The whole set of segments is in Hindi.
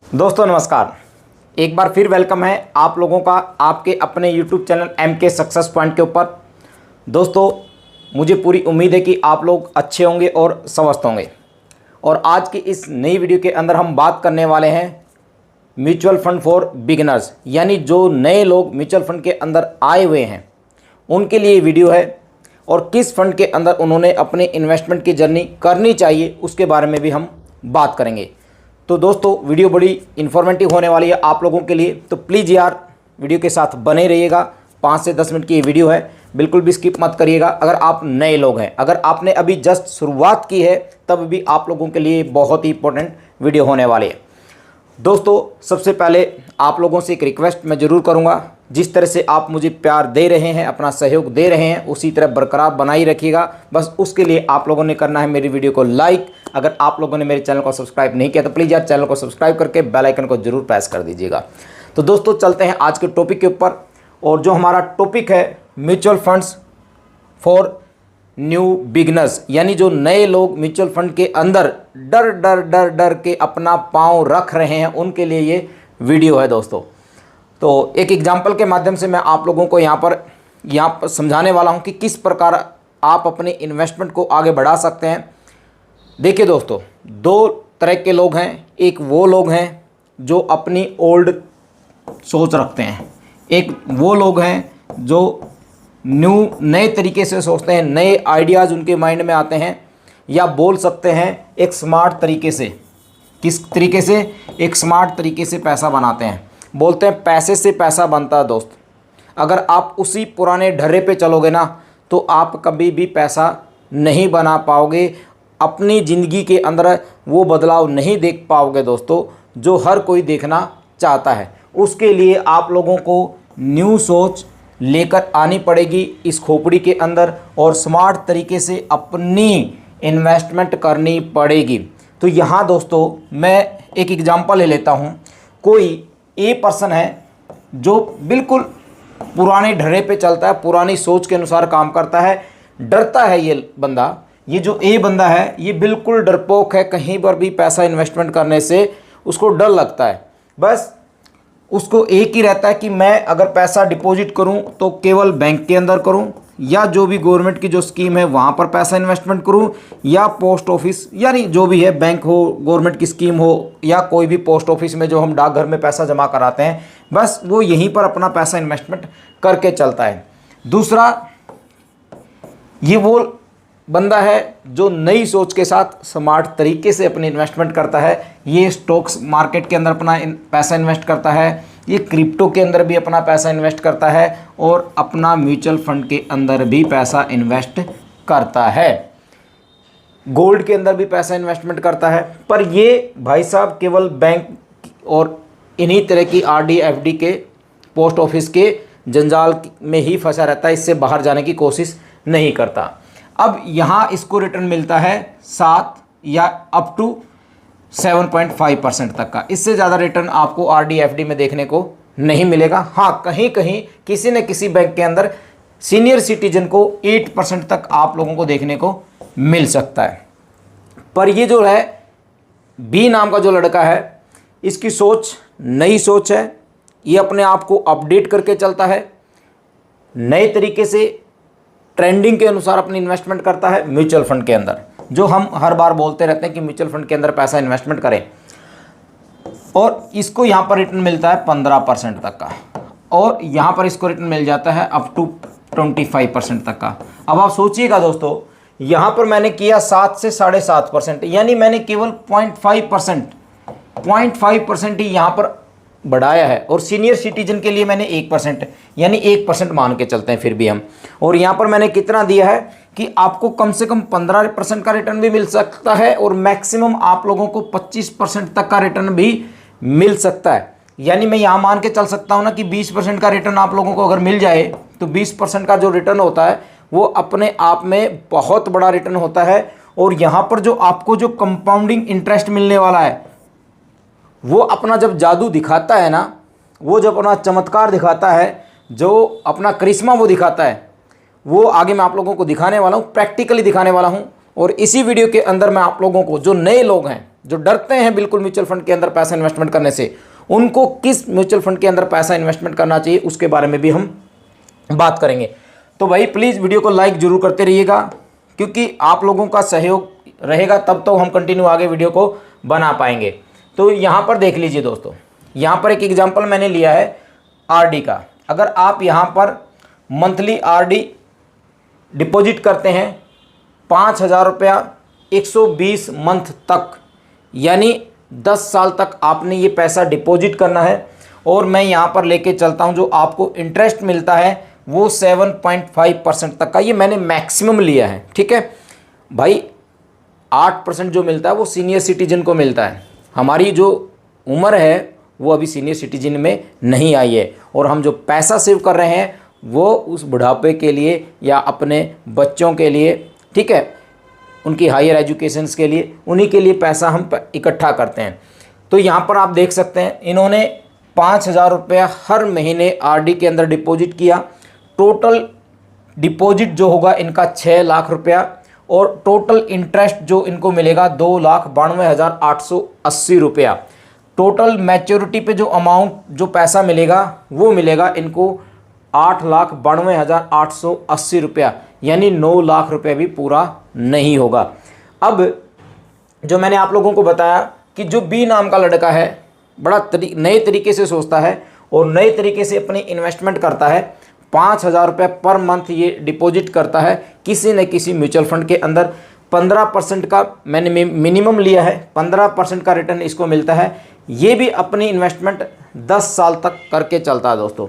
दोस्तों नमस्कार। एक बार फिर वेलकम है आप लोगों का आपके अपने YouTube channel MK success point के ऊपर। दोस्तों मुझे पूरी उम्मीद है कि आप लोग अच्छे होंगे और स्वस्थ होंगे। और आज की इस नई वीडियो के अंदर हम बात करने वाले हैं म्यूचुअल फंड फॉर बिगिनर्स, यानी जो नए लोग म्यूचुअल फंड के अंदर आए हुए हैं उनके लिए वीडियो है। और किस फंड के अंदर उन्होंने अपने इन्वेस्टमेंट की जर्नी करनी चाहिए उसके बारे में भी हम बात करेंगे। तो दोस्तों वीडियो बड़ी इन्फॉर्मेटिव होने वाली है आप लोगों के लिए, तो प्लीज़ यार वीडियो के साथ बने रहिएगा। 5 से 10 मिनट की ये वीडियो है, बिल्कुल भी स्किप मत करिएगा। अगर आप नए लोग हैं, अगर आपने अभी जस्ट शुरुआत की है, तब भी आप लोगों के लिए बहुत ही इंपॉर्टेंट वीडियो होने वाली है। दोस्तों सबसे पहले आप लोगों से एक रिक्वेस्ट मैं ज़रूर करूंगा, जिस तरह से आप मुझे प्यार दे रहे हैं, अपना सहयोग दे रहे हैं, उसी तरह बरकरार बनाई रखिएगा। बस उसके लिए आप लोगों ने करना है मेरी वीडियो को लाइक। अगर आप लोगों ने मेरे चैनल को सब्सक्राइब नहीं किया तो प्लीज़ यार चैनल को सब्सक्राइब करके बेल आइकन को जरूर प्रेस कर दीजिएगा। तो दोस्तों चलते हैं आज के टॉपिक के ऊपर। और जो हमारा टॉपिक है mutual funds for new beginners, यानी जो नए लोग म्यूचुअल फंड के अंदर डर डर डर डर के अपना पांव रख रहे हैं, उनके लिए ये वीडियो है दोस्तों। तो एक एग्जांपल के माध्यम से मैं आप लोगों को यहाँ पर समझाने वाला हूँ कि किस प्रकार आप अपने इन्वेस्टमेंट को आगे बढ़ा सकते हैं। देखिए दोस्तों, 2 तरह के लोग हैं। एक वो लोग हैं जो अपनी ओल्ड सोच रखते हैं, एक वो लोग हैं जो नए तरीके से सोचते हैं, नए आइडियाज़ उनके माइंड में आते हैं, या बोल सकते हैं एक स्मार्ट तरीके से। किस तरीके से? एक स्मार्ट तरीके से पैसा बनाते हैं। बोलते हैं पैसे से पैसा बनता है दोस्त। अगर आप उसी पुराने ढर्रे पे चलोगे ना तो आप कभी भी पैसा नहीं बना पाओगे, अपनी ज़िंदगी के अंदर वो बदलाव नहीं देख पाओगे दोस्तों जो हर कोई देखना चाहता है। उसके लिए आप लोगों को न्यू सोच लेकर आनी पड़ेगी इस खोपड़ी के अंदर, और स्मार्ट तरीके से अपनी इन्वेस्टमेंट करनी पड़ेगी। तो यहाँ दोस्तों मैं एक एग्जांपल ले लेता हूँ। कोई ए पर्सन है जो बिल्कुल पुराने ढर्रे पे चलता है, पुरानी सोच के अनुसार काम करता है, डरता है ये बंदा। ये जो ए बंदा है ये बिल्कुल डरपोक है, कहीं पर भी पैसा इन्वेस्टमेंट करने से उसको डर लगता है। बस उसको एक ही रहता है कि मैं अगर पैसा डिपॉजिट करूं तो केवल बैंक के अंदर करूं, या जो भी गवर्नमेंट की जो स्कीम है वहां पर पैसा इन्वेस्टमेंट करूं, या पोस्ट ऑफिस, यानी जो भी है, बैंक हो, गवर्नमेंट की स्कीम हो, या कोई भी पोस्ट ऑफिस में जो हम डाकघर में पैसा जमा कराते हैं, बस वो यहीं पर अपना पैसा इन्वेस्टमेंट करके चलता है। दूसरा, ये वो बंदा है जो नई सोच के साथ स्मार्ट तरीके से अपनी इन्वेस्टमेंट करता है। ये स्टॉक्स मार्केट के अंदर अपना पैसा इन्वेस्ट करता है, ये क्रिप्टो के अंदर भी अपना पैसा इन्वेस्ट करता है, और अपना म्यूचुअल फंड के अंदर भी पैसा इन्वेस्ट करता है, गोल्ड के अंदर भी पैसा इन्वेस्टमेंट करता है। पर ये भाई साहब केवल बैंक और इन्हीं तरह की RD FD के, पोस्ट ऑफिस के जंजाल में ही फंसा रहता है, इससे बाहर जाने की कोशिश नहीं करता। अब यहाँ इसको रिटर्न मिलता है 7 या अप टू 7.5% तक का। इससे ज़्यादा रिटर्न आपको RD FD में देखने को नहीं मिलेगा। हाँ, कहीं कहीं किसी न किसी बैंक के अंदर सीनियर सिटीजन को 8% तक आप लोगों को देखने को मिल सकता है। पर ये जो है बी नाम का जो लड़का है, इसकी सोच नई सोच है। ये अपने आप को अपडेट करके चलता है, नए तरीके से ट्रेंडिंग के अनुसार अपनी इन्वेस्टमेंट करता है म्यूचुअल फंड के अंदर। जो हम हर बार बोलते रहते हैं कि म्यूचुअल फंड के अंदर पैसा इन्वेस्टमेंट करें, और इसको यहाँ पर रिटर्न मिलता है 15% तक का, और यहाँ पर इसको रिटर्न मिल जाता है अप टू 25% तक का। अब आप सोचिएगा दोस्तों, यहाँ पर मैंने किया 7 से 7.5%, यानी मैंने केवल 0.5% ही यहाँ पर बढ़ाया है, और सीनियर सिटीजन के लिए मैंने 1%, यानी 1% मान के चलते हैं फिर भी हम। और यहाँ पर मैंने कितना दिया है कि आपको कम से कम 15% का रिटर्न भी मिल सकता है, और मैक्सिमम आप लोगों को 25% तक का रिटर्न भी मिल सकता है। यानी मैं यहाँ मान के चल सकता हूँ ना कि 20% का रिटर्न आप लोगों को अगर मिल जाए तो 20% का जो रिटर्न होता है वो अपने आप में बहुत बड़ा रिटर्न होता है। और यहाँ पर जो आपको जो कंपाउंडिंग इंटरेस्ट मिलने वाला है, वो अपना जब जादू दिखाता है ना, वो जब अपना चमत्कार दिखाता है, जो अपना करिश्मा वो दिखाता है, वो आगे मैं आप लोगों को दिखाने वाला हूँ, प्रैक्टिकली दिखाने वाला हूँ। और इसी वीडियो के अंदर मैं आप लोगों को, जो नए लोग हैं, जो डरते हैं बिल्कुल म्यूचुअल फंड के अंदर पैसा इन्वेस्टमेंट करने से, उनको किस म्यूचुअल फंड के अंदर पैसा इन्वेस्टमेंट करना चाहिए उसके बारे में भी हम बात करेंगे। तो भाई प्लीज़ वीडियो को लाइक जरूर करते रहिएगा, क्योंकि आप लोगों का सहयोग रहेगा तब तो हम कंटिन्यू आगे वीडियो को बना पाएंगे। तो यहाँ पर देख लीजिए दोस्तों, यहाँ पर एक एग्जांपल मैंने लिया है आरडी का। अगर आप यहाँ पर मंथली आरडी डिपॉजिट करते हैं 5,000 रुपया 120 मंथ तक, यानी 10 साल तक आपने ये पैसा डिपॉजिट करना है। और मैं यहाँ पर लेके चलता हूँ, जो आपको इंटरेस्ट मिलता है वो 7.5% तक का, ये मैंने मैक्सिमम लिया है। ठीक है भाई, 8% जो मिलता है वो सीनियर सिटीजन को मिलता है। हमारी जो उम्र है वो अभी सीनियर सिटीजन में नहीं आई है, और हम जो पैसा सेव कर रहे हैं वो उस बुढ़ापे के लिए या अपने बच्चों के लिए, ठीक है, उनकी हायर एजुकेशंस के लिए, उन्हीं के लिए पैसा हम इकट्ठा करते हैं। तो यहाँ पर आप देख सकते हैं इन्होंने 5,000 रुपया हर महीने आरडी के अंदर डिपॉजिट किया। टोटल डिपॉजिट जो होगा इनका 6 लाख रुपया, और टोटल इंटरेस्ट जो इनको मिलेगा 2,92,880 रुपया। टोटल मैच्योरिटी पे जो अमाउंट, जो पैसा मिलेगा वो मिलेगा इनको 8,92,880 रुपया, यानी 9 लाख रुपये भी पूरा नहीं होगा। अब जो मैंने आप लोगों को बताया कि जो बी नाम का लड़का है, बड़ा नए तरीके से सोचता है और नए तरीके से अपनी इन्वेस्टमेंट करता है। 5,000 रुपये पर मंथ ये डिपॉजिट करता है किसी न किसी म्यूचुअल फंड के अंदर। 15% का मैंने मिनिमम लिया है, 15% का रिटर्न इसको मिलता है। ये भी अपनी इन्वेस्टमेंट 10 साल तक करके चलता है दोस्तों,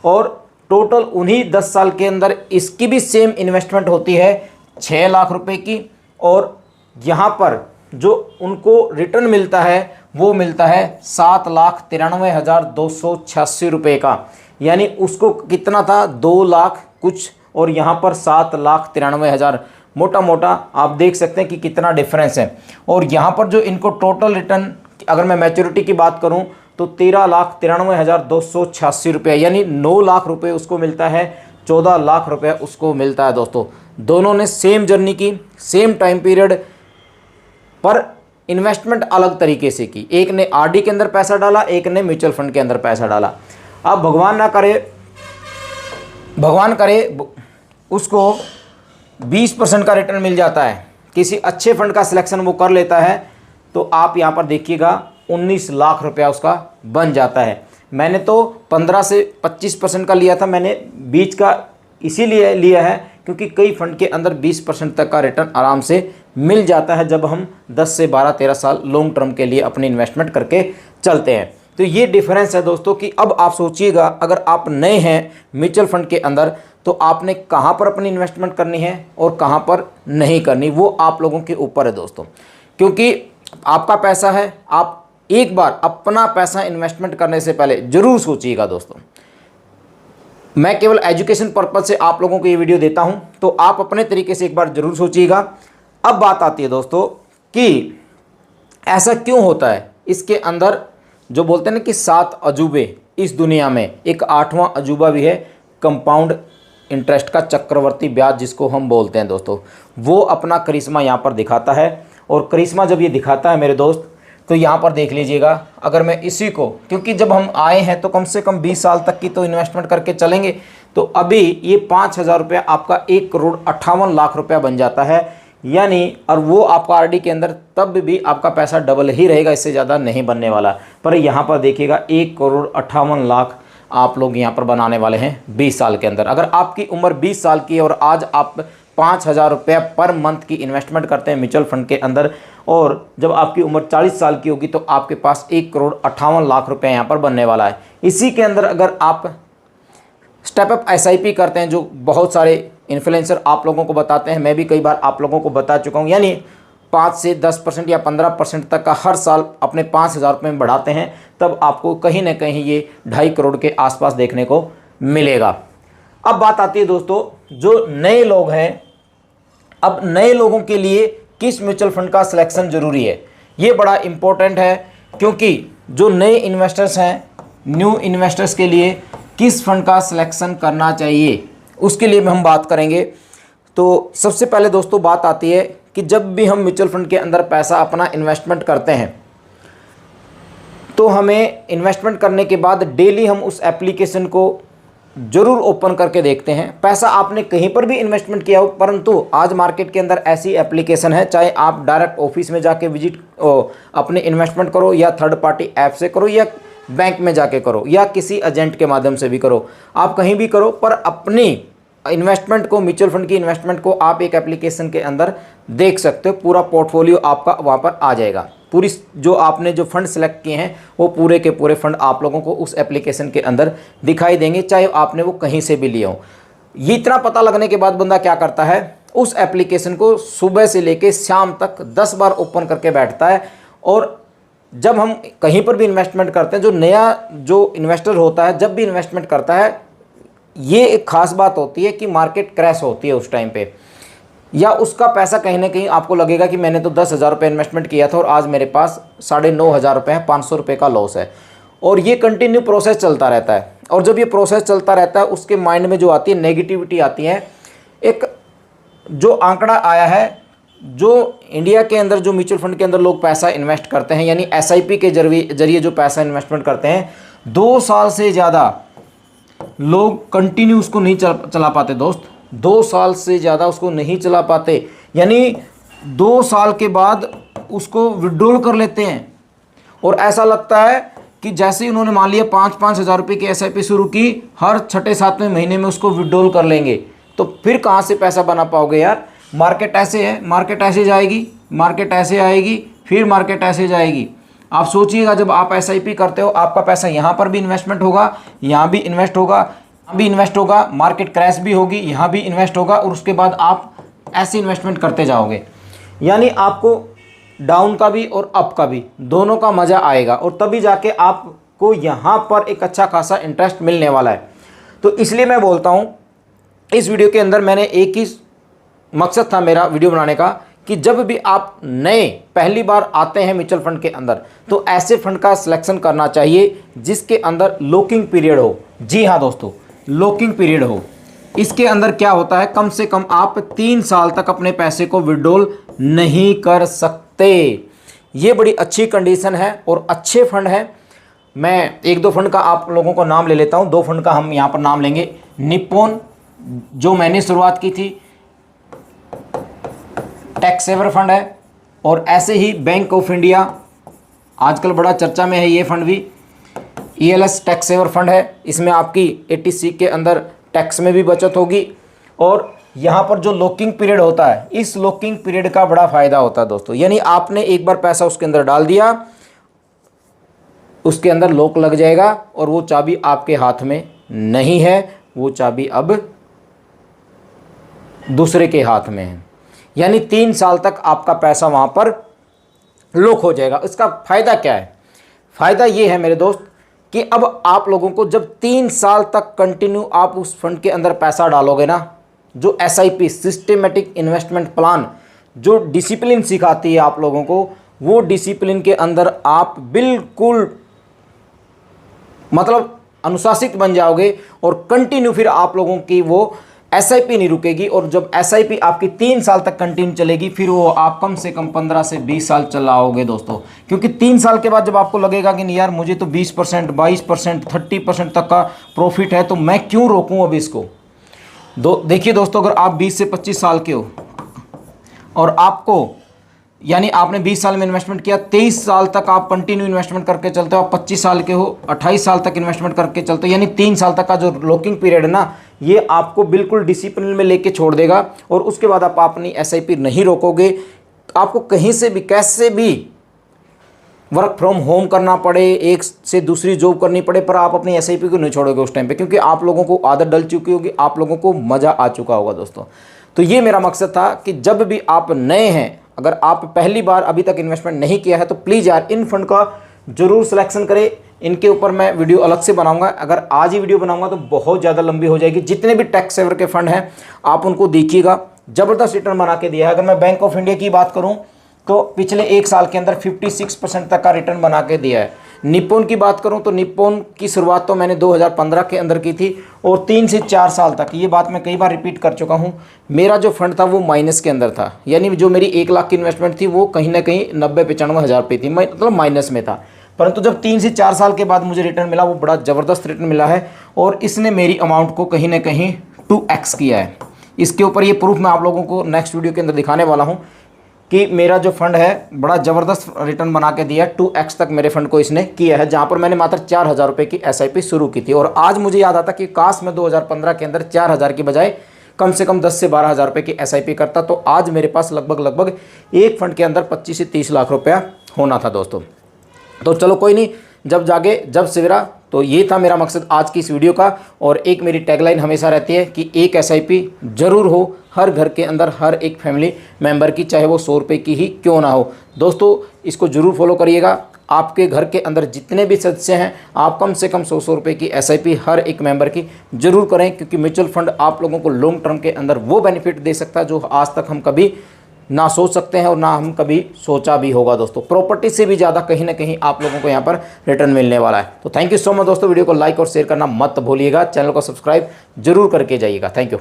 और टोटल उन्हीं 10 साल के अंदर इसकी भी सेम इन्वेस्टमेंट होती है 6 लाख रुपए की, और यहाँ पर जो उनको रिटर्न मिलता है वो मिलता है 7,93,286 रुपये का, यानी उसको कितना था 2 लाख कुछ, और यहाँ पर 7,93,000। मोटा मोटा आप देख सकते हैं कि कितना डिफरेंस है। और यहाँ पर जो इनको टोटल रिटर्न, अगर मैं मैच्योरिटी की बात करूँ तो 13,93,286 रुपये, यानी 9 लाख रुपए उसको मिलता है, 14 लाख रुपए उसको मिलता है। दोस्तों दोनों ने सेम जर्नी की, सेम टाइम पीरियड पर इन्वेस्टमेंट अलग तरीके से की। एक ने आरडी के अंदर पैसा डाला, एक ने म्यूचुअल फंड के अंदर पैसा डाला। अब भगवान करे उसको 20% का रिटर्न मिल जाता है, किसी अच्छे फंड का सिलेक्शन वो कर लेता है, तो आप यहाँ पर देखिएगा 19 लाख रुपया उसका बन जाता है। मैंने तो 15 से 25% का लिया था, मैंने बीच का इसीलिए लिया है क्योंकि कई फंड के अंदर 20% तक का रिटर्न आराम से मिल जाता है जब हम 10 से 12-13 साल लॉन्ग टर्म के लिए अपनी इन्वेस्टमेंट करके चलते हैं। तो ये डिफरेंस है दोस्तों कि अब आप सोचिएगा, अगर आप नए हैं म्यूचुअल फंड के अंदर तो आपने कहाँ पर अपनी इन्वेस्टमेंट करनी है और कहाँ पर नहीं करनी, वो आप लोगों के ऊपर है दोस्तों। क्योंकि आपका पैसा है, आप एक बार अपना पैसा इन्वेस्टमेंट करने से पहले ज़रूर सोचिएगा दोस्तों। मैं केवल एजुकेशन पर्पज़ से आप लोगों को ये वीडियो देता हूँ, तो आप अपने तरीके से एक बार ज़रूर सोचिएगा। अब बात आती है दोस्तों कि ऐसा क्यों होता है। इसके अंदर जो बोलते हैं ना कि 7 अजूबे, इस दुनिया में एक 8वां अजूबा भी है, कंपाउंड इंटरेस्ट का चक्रवर्ती ब्याज जिसको हम बोलते हैं दोस्तों, वो अपना करिश्मा यहाँ पर दिखाता है। और करिश्मा जब ये दिखाता है मेरे दोस्त, तो यहाँ पर देख लीजिएगा, अगर मैं इसी को, क्योंकि जब हम आए हैं तो कम से कम 20 साल तक की तो इन्वेस्टमेंट करके चलेंगे, तो अभी ये 5,000 रुपया आपका 1,58,00,000 रुपया बन जाता है, यानी, और वो आपका आरडी के अंदर तब भी आपका पैसा डबल ही रहेगा, इससे ज़्यादा नहीं बनने वाला। पर यहाँ पर देखिएगा 1,58,00,000 आप लोग यहाँ पर बनाने वाले हैं 20 साल के अंदर। अगर आपकी उम्र 20 साल की है और आज आप 5,000 रुपया पर मंथ की इन्वेस्टमेंट करते हैं म्यूचुअल फंड के अंदर, और जब आपकी उम्र 40 साल की होगी तो आपके पास 1,58,00,000 रुपया यहाँ पर बनने वाला है। इसी के अंदर अगर आप स्टेप अप SIP करते हैं, जो बहुत सारे इन्फ्लुएंसर आप लोगों को बताते हैं, मैं भी कई बार आप लोगों को बता चुका हूँ, यानी 5 से 10% या 15% तक का हर साल अपने 5,000 रुपये में बढ़ाते हैं, तब आपको कहीं ना कहीं ये 2.5 करोड़ के आसपास देखने को मिलेगा। अब बात आती है दोस्तों, जो नए लोग हैं, अब नए लोगों के लिए किस म्यूचुअल फंड का सिलेक्शन ज़रूरी है, ये बड़ा इम्पोर्टेंट है। क्योंकि जो नए इन्वेस्टर्स हैं, न्यू इन्वेस्टर्स के लिए किस फंड का सिलेक्शन करना चाहिए, उसके लिए हम बात करेंगे। तो सबसे पहले दोस्तों बात आती है कि जब भी हम म्यूचुअल फंड के अंदर पैसा अपना इन्वेस्टमेंट करते हैं तो हमें इन्वेस्टमेंट करने के बाद डेली हम उस एप्लीकेशन को ज़रूर ओपन करके देखते हैं। पैसा आपने कहीं पर भी इन्वेस्टमेंट किया हो, परंतु आज मार्केट के अंदर ऐसी एप्लीकेशन है, चाहे आप डायरेक्ट ऑफिस में जाके विजिट अपने इन्वेस्टमेंट करो या थर्ड पार्टी ऐप से करो या बैंक में जाके करो या किसी एजेंट के माध्यम से भी करो, आप कहीं भी करो, पर अपनी इन्वेस्टमेंट को, म्यूचुअल फंड की इन्वेस्टमेंट को आप एक एप्लीकेशन के अंदर देख सकते हो। पूरा पोर्टफोलियो आपका वहाँ पर आ जाएगा। पूरी जो आपने जो फंड सेलेक्ट किए हैं वो पूरे के पूरे फंड आप लोगों को उस एप्लीकेशन के अंदर दिखाई देंगे, चाहे आपने वो कहीं से भी लिया हो। ये इतना पता लगने के बाद बंदा क्या करता है, उस एप्लीकेशन को सुबह से लेकर शाम तक 10 बार ओपन करके बैठता है। और जब हम कहीं पर भी इन्वेस्टमेंट करते हैं, जो नया जो इन्वेस्टर होता है जब भी इन्वेस्टमेंट करता है, ये एक ख़ास बात होती है कि मार्केट क्रैश होती है उस टाइम पे, या उसका पैसा कहीं ना कहीं आपको लगेगा कि मैंने तो 10,000 रुपये इन्वेस्टमेंट किया था और आज मेरे पास 9,500 रुपये है, 500 रुपये का लॉस है। और ये कंटिन्यू प्रोसेस चलता रहता है। और जब ये प्रोसेस चलता रहता है उसके माइंड में जो आती है नेगेटिविटी आती है। एक जो आंकड़ा आया है, जो इंडिया के अंदर जो म्यूचुअल फंड के अंदर लोग पैसा इन्वेस्ट करते हैं, यानी SIP के जरिए जो पैसा इन्वेस्टमेंट करते हैं, 2 साल से ज़्यादा लोग कंटिन्यू उसको नहीं चला पाते दोस्त। 2 साल से ज़्यादा उसको नहीं चला पाते, यानी 2 साल के बाद उसको विड्रॉल कर लेते हैं। और ऐसा लगता है कि जैसे ही उन्होंने मान लिया 5-5 हज़ार रुपये की SIP शुरू की, हर 6-7वें महीने में उसको विड्रॉल कर लेंगे, तो फिर कहाँ से पैसा बना पाओगे यार। मार्केट ऐसे है, मार्केट ऐसे जाएगी, मार्केट ऐसे आएगी, फिर मार्केट ऐसे जाएगी। आप सोचिएगा, जब आप SIP करते हो आपका पैसा यहाँ पर भी इन्वेस्टमेंट होगा, यहाँ भी इन्वेस्ट होगा, यहाँ भी इन्वेस्ट होगा, मार्केट क्रैश भी होगी, यहाँ भी इन्वेस्ट होगा, और उसके बाद आप ऐसे इन्वेस्टमेंट करते जाओगे। यानी आपको डाउन का भी और अप का भी दोनों का मज़ा आएगा, और तभी जाके आपको यहाँ पर एक अच्छा खासा इंटरेस्ट मिलने वाला है। तो इसलिए मैं बोलता हूँ, इस वीडियो के अंदर मैंने एक ही मकसद था मेरा वीडियो बनाने का, कि जब भी आप नए पहली बार आते हैं म्यूचुअल फंड के अंदर, तो ऐसे फंड का सिलेक्शन करना चाहिए जिसके अंदर लॉकिंग पीरियड हो। जी हाँ दोस्तों, लॉकिंग पीरियड हो। इसके अंदर क्या होता है, कम से कम आप 3 साल तक अपने पैसे को विड्रॉल नहीं कर सकते। ये बड़ी अच्छी कंडीशन है और अच्छे फंड है। मैं 1-2 फंड का आप लोगों को नाम ले लेता हूँ। 2 फंड का हम यहाँ पर नाम लेंगे। निप्पॉन, जो मैंने शुरुआत की थी, टैक्स सेवर फंड है, और ऐसे ही बैंक ऑफ इंडिया, आजकल बड़ा चर्चा में है ये फंड भी। ELS टैक्स सेवर फंड है, इसमें आपकी 80C के अंदर टैक्स में भी बचत होगी। और यहाँ पर जो लॉकिंग पीरियड होता है, इस लॉकिंग पीरियड का बड़ा फ़ायदा होता है दोस्तों। यानी आपने एक बार पैसा उसके अंदर डाल दिया, उसके अंदर लॉक लग जाएगा और वो चाबी आपके हाथ में नहीं है, वो चाबी अब दूसरे के हाथ में है। यानी 3 साल तक आपका पैसा वहाँ पर लॉक हो जाएगा। इसका फ़ायदा क्या है? फ़ायदा ये है मेरे दोस्त कि अब आप लोगों को जब 3 साल तक कंटिन्यू आप उस फंड के अंदर पैसा डालोगे ना, जो SIP सिस्टेमेटिक इन्वेस्टमेंट प्लान जो डिसिप्लिन सिखाती है आप लोगों को, वो डिसिप्लिन के अंदर आप बिल्कुल मतलब अनुशासित बन जाओगे और कंटिन्यू फिर आप लोगों की वो SIP नहीं रुकेगी। और जब SIP आपकी 3 साल तक कंटिन्यू चलेगी, फिर वो आप कम से कम 15 से 20 साल चलाओगे दोस्तों। क्योंकि 3 साल के बाद जब आपको लगेगा कि नहीं यार, मुझे तो 20%, 22%, 30% तक का प्रॉफिट है, तो मैं क्यों रोकूं अब इसको। देखिए दोस्तों, अगर आप 20 से 25 साल के हो और आपको, यानी आपने 20 साल में इन्वेस्टमेंट किया, 23 साल तक आप कंटिन्यू इन्वेस्टमेंट करके चलते हो, आप 25 साल के हो, 28 साल तक इन्वेस्टमेंट करके चलते हो, यानी 3 साल तक का जो लॉकिंग पीरियड है ना, ये आपको बिल्कुल डिसिप्लिन में लेके छोड़ देगा। और उसके बाद आप अपनी SIP नहीं रोकोगे। आपको कहीं से भी कैसे भी वर्क फ्रॉम होम करना पड़े, एक से दूसरी जॉब करनी पड़े, पर आप अपनी SIP को नहीं छोड़ोगे उस टाइम पे, क्योंकि आप लोगों को आदत डल चुकी होगी, आप लोगों को मज़ा आ चुका होगा दोस्तों। तो ये मेरा मकसद था कि जब भी आप नए हैं, अगर आप पहली बार अभी तक इन्वेस्टमेंट नहीं किया है, तो प्लीज़ यार इन फंड का ज़रूर सिलेक्शन करें। इनके ऊपर मैं वीडियो अलग से बनाऊंगा। अगर आज ही वीडियो बनाऊंगा तो बहुत ज़्यादा लंबी हो जाएगी। जितने भी टैक्स सेवर के फंड हैं आप उनको देखिएगा, ज़बरदस्त रिटर्न बना के दिया है। अगर मैं बैंक ऑफ इंडिया की बात करूं तो पिछले 1 साल के अंदर 56% तक का रिटर्न बना के दिया है। निप्पॉन की बात करूं तो निप्पॉन की शुरुआत तो मैंने 2015 के अंदर की थी और 3 से 4 साल तक, ये बात मैं कई बार रिपीट कर चुका हूं, मेरा जो फंड था वो माइनस के अंदर था। यानी जो मेरी 1 लाख की इन्वेस्टमेंट थी वो कहीं ना कहीं 90-95 हज़ार रुपये थी, मतलब माइनस में था। परंतु जब 3 से 4 साल के बाद मुझे रिटर्न मिला, वो बड़ा ज़बरदस्त रिटर्न मिला है और इसने मेरी अमाउंट को कहीं ना कहीं 2x किया है। इसके ऊपर ये प्रूफ मैं आप लोगों को नेक्स्ट वीडियो के अंदर दिखाने वाला हूँ कि मेरा जो फंड है बड़ा ज़बरदस्त रिटर्न बना के दिया है। 2x तक मेरे फंड को इसने किया है, जहाँ पर मैंने मात्र 4,000 रुपये की SIP शुरू की थी। और आज मुझे याद आता कि काश मैं 2015 के अंदर 4,000 की बजाय कम से कम 10 से 12,000 रुपये की SIP करता, तो आज मेरे पास लगभग एक फंड के अंदर 25 से 30 लाख रुपया होना था दोस्तों। तो चलो कोई नहीं, जब जागे जब सवेरा। तो ये था मेरा मकसद आज की इस वीडियो का। और एक मेरी टैगलाइन हमेशा रहती है कि एक SIP जरूर हो हर घर के अंदर, हर एक फैमिली मेंबर की, चाहे वो 100 रुपये की ही क्यों ना हो। दोस्तों इसको ज़रूर फॉलो करिएगा। आपके घर के अंदर जितने भी सदस्य हैं, आप कम से कम 100 रुपये की SIP हर एक मेंबर की जरूर करें, क्योंकि म्यूचुअल फंड आप लोगों को लॉन्ग टर्म के अंदर वो बेनिफिट दे सकता है जो आज तक हम कभी ना सोच सकते हैं और ना हम कभी सोचा भी होगा। दोस्तों प्रॉपर्टी से भी ज़्यादा कहीं ना कहीं आप लोगों को यहाँ पर रिटर्न मिलने वाला है। तो थैंक यू सो मच दोस्तों, वीडियो को लाइक और शेयर करना मत भूलिएगा, चैनल को सब्सक्राइब जरूर करके जाइएगा। Thank you.